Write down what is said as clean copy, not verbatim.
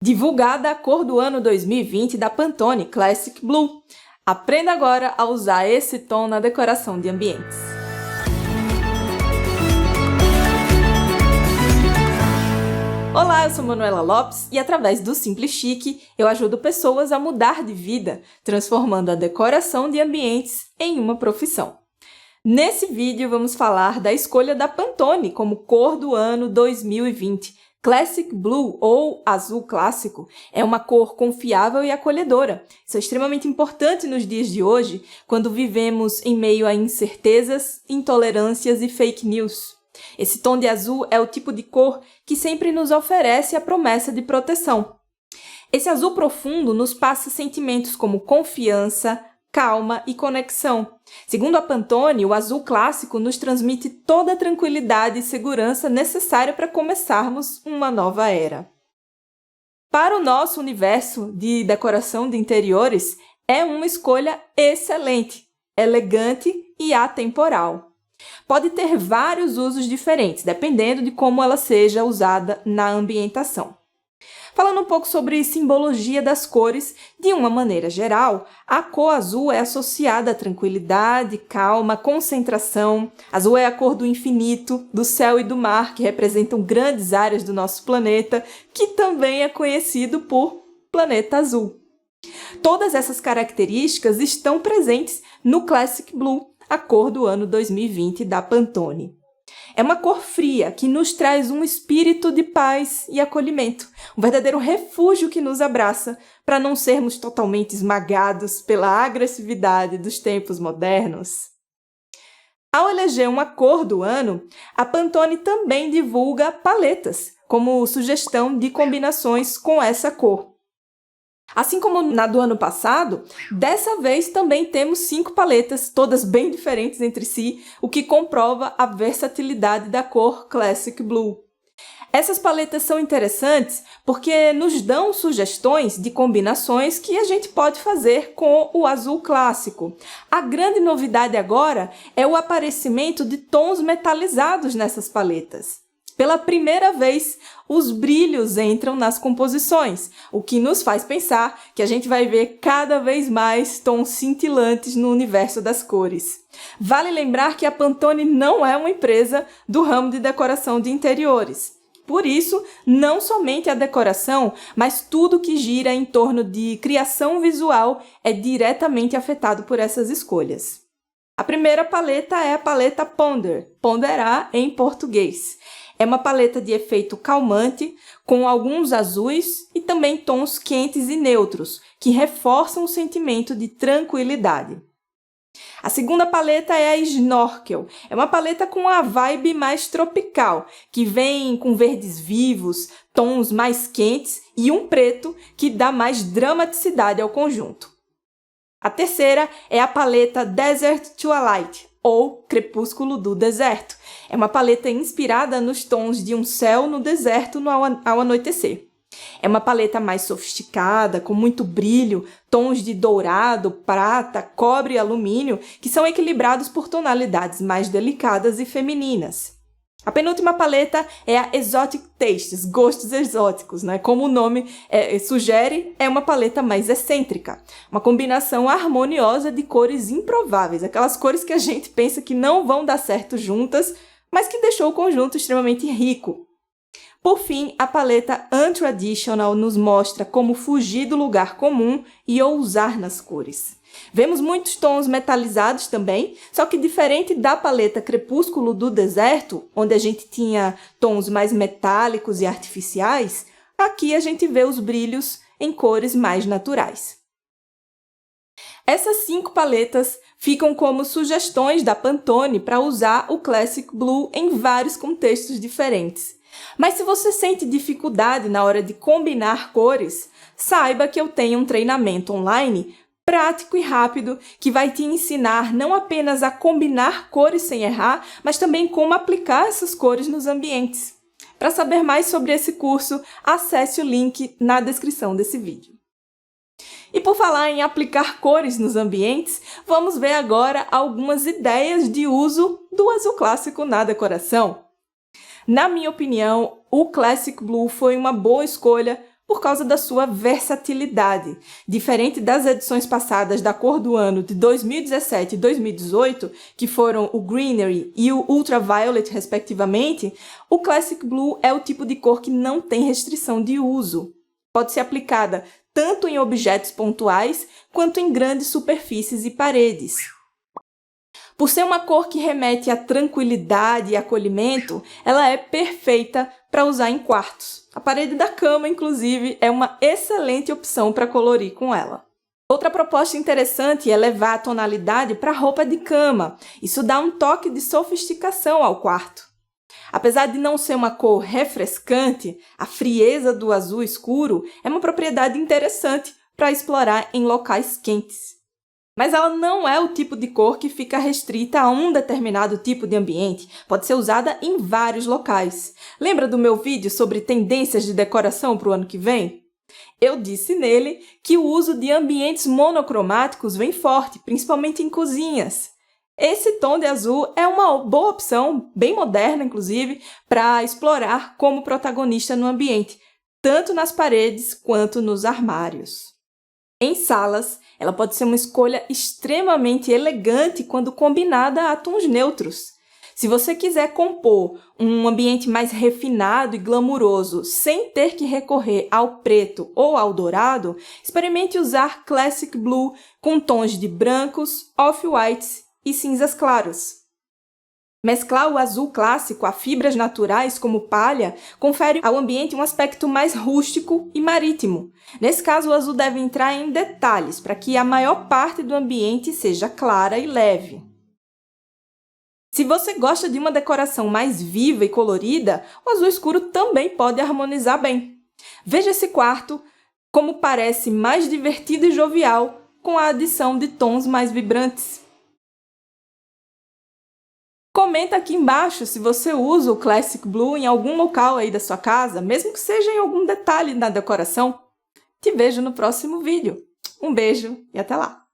Divulgada a cor do ano 2020 da Pantone Classic Blue. Aprenda agora a usar esse tom na decoração de ambientes. Olá, eu sou Manuela Lopes e através do Simples Chique eu ajudo pessoas a mudar de vida, transformando a decoração de ambientes em uma profissão. Nesse vídeo vamos falar da escolha da Pantone como cor do ano 2020. Classic Blue, ou azul clássico, é uma cor confiável e acolhedora. Isso é extremamente importante nos dias de hoje, quando vivemos em meio a incertezas, intolerâncias e fake news. Esse tom de azul é o tipo de cor que sempre nos oferece a promessa de proteção. Esse azul profundo nos passa sentimentos como confiança, calma e conexão. Segundo a Pantone, o azul clássico nos transmite toda a tranquilidade e segurança necessária para começarmos uma nova era. Para o nosso universo de decoração de interiores, é uma escolha excelente, elegante e atemporal. Pode ter vários usos diferentes, dependendo de como ela seja usada na ambientação. Falando um pouco sobre simbologia das cores, de uma maneira geral, a cor azul é associada à tranquilidade, calma, concentração. Azul é a cor do infinito, do céu e do mar, que representam grandes áreas do nosso planeta, que também é conhecido por planeta azul. Todas essas características estão presentes no Classic Blue, a cor do ano 2020 da Pantone. É uma cor fria que nos traz um espírito de paz e acolhimento, um verdadeiro refúgio que nos abraça para não sermos totalmente esmagados pela agressividade dos tempos modernos. Ao eleger uma cor do ano, a Pantone também divulga paletas, como sugestão de combinações com essa cor. Assim como na do ano passado, dessa vez também temos 5 paletas, todas bem diferentes entre si, o que comprova a versatilidade da cor Classic Blue. Essas paletas são interessantes porque nos dão sugestões de combinações que a gente pode fazer com o azul clássico. A grande novidade agora é o aparecimento de tons metalizados nessas paletas. Pela primeira vez, os brilhos entram nas composições, o que nos faz pensar que a gente vai ver cada vez mais tons cintilantes no universo das cores. Vale lembrar que a Pantone não é uma empresa do ramo de decoração de interiores. Por isso, não somente a decoração, mas tudo que gira em torno de criação visual é diretamente afetado por essas escolhas. A primeira paleta é a paleta Ponder, ponderar em português. É uma paleta de efeito calmante, com alguns azuis e também tons quentes e neutros, que reforçam o sentimento de tranquilidade. A segunda paleta é a Snorkel. É uma paleta com a vibe mais tropical, que vem com verdes vivos, tons mais quentes e um preto que dá mais dramaticidade ao conjunto. A terceira é a paleta Desert Twilight, ou Crepúsculo do Deserto. É uma paleta inspirada nos tons de um céu no deserto ao anoitecer. É uma paleta mais sofisticada, com muito brilho, tons de dourado, prata, cobre e alumínio, que são equilibrados por tonalidades mais delicadas e femininas. A penúltima paleta é a Exotic Tastes, gostos exóticos, né? Como o nome sugere, é uma paleta mais excêntrica. Uma combinação harmoniosa de cores improváveis, aquelas cores que a gente pensa que não vão dar certo juntas, mas que deixou o conjunto extremamente rico. Por fim, a paleta Untraditional nos mostra como fugir do lugar comum e ousar nas cores. Vemos muitos tons metalizados também, só que diferente da paleta Crepúsculo do Deserto, onde a gente tinha tons mais metálicos e artificiais, aqui a gente vê os brilhos em cores mais naturais. Essas 5 paletas ficam como sugestões da Pantone para usar o Classic Blue em vários contextos diferentes. Mas se você sente dificuldade na hora de combinar cores, saiba que eu tenho um treinamento online prático e rápido que vai te ensinar não apenas a combinar cores sem errar, mas também como aplicar essas cores nos ambientes. Para saber mais sobre esse curso, acesse o link na descrição desse vídeo. E por falar em aplicar cores nos ambientes, vamos ver agora algumas ideias de uso do azul clássico na decoração. Na minha opinião, o Classic Blue foi uma boa escolha por causa da sua versatilidade. Diferente das edições passadas da cor do ano de 2017 e 2018, que foram o Greenery e o Ultraviolet, respectivamente, o Classic Blue é o tipo de cor que não tem restrição de uso. Pode ser aplicada tanto em objetos pontuais quanto em grandes superfícies e paredes. Por ser uma cor que remete à tranquilidade e acolhimento, ela é perfeita para usar em quartos. A parede da cama, inclusive, é uma excelente opção para colorir com ela. Outra proposta interessante é levar a tonalidade para a roupa de cama. Isso dá um toque de sofisticação ao quarto. Apesar de não ser uma cor refrescante, a frieza do azul escuro é uma propriedade interessante para explorar em locais quentes. Mas ela não é o tipo de cor que fica restrita a um determinado tipo de ambiente. Pode ser usada em vários locais. Lembra do meu vídeo sobre tendências de decoração para o ano que vem? Eu disse nele que o uso de ambientes monocromáticos vem forte, principalmente em cozinhas. Esse tom de azul é uma boa opção, bem moderna inclusive, para explorar como protagonista no ambiente, tanto nas paredes quanto nos armários. Em salas, ela pode ser uma escolha extremamente elegante quando combinada a tons neutros. Se você quiser compor um ambiente mais refinado e glamuroso sem ter que recorrer ao preto ou ao dourado, experimente usar Classic Blue com tons de brancos, off-whites e cinzas claros. Mesclar o azul clássico a fibras naturais como palha confere ao ambiente um aspecto mais rústico e marítimo. Nesse caso, o azul deve entrar em detalhes para que a maior parte do ambiente seja clara e leve. Se você gosta de uma decoração mais viva e colorida, o azul escuro também pode harmonizar bem. Veja esse quarto como parece mais divertido e jovial com a adição de tons mais vibrantes. Comenta aqui embaixo se você usa o Classic Blue em algum local aí da sua casa, mesmo que seja em algum detalhe na decoração. Te vejo no próximo vídeo. Um beijo e até lá!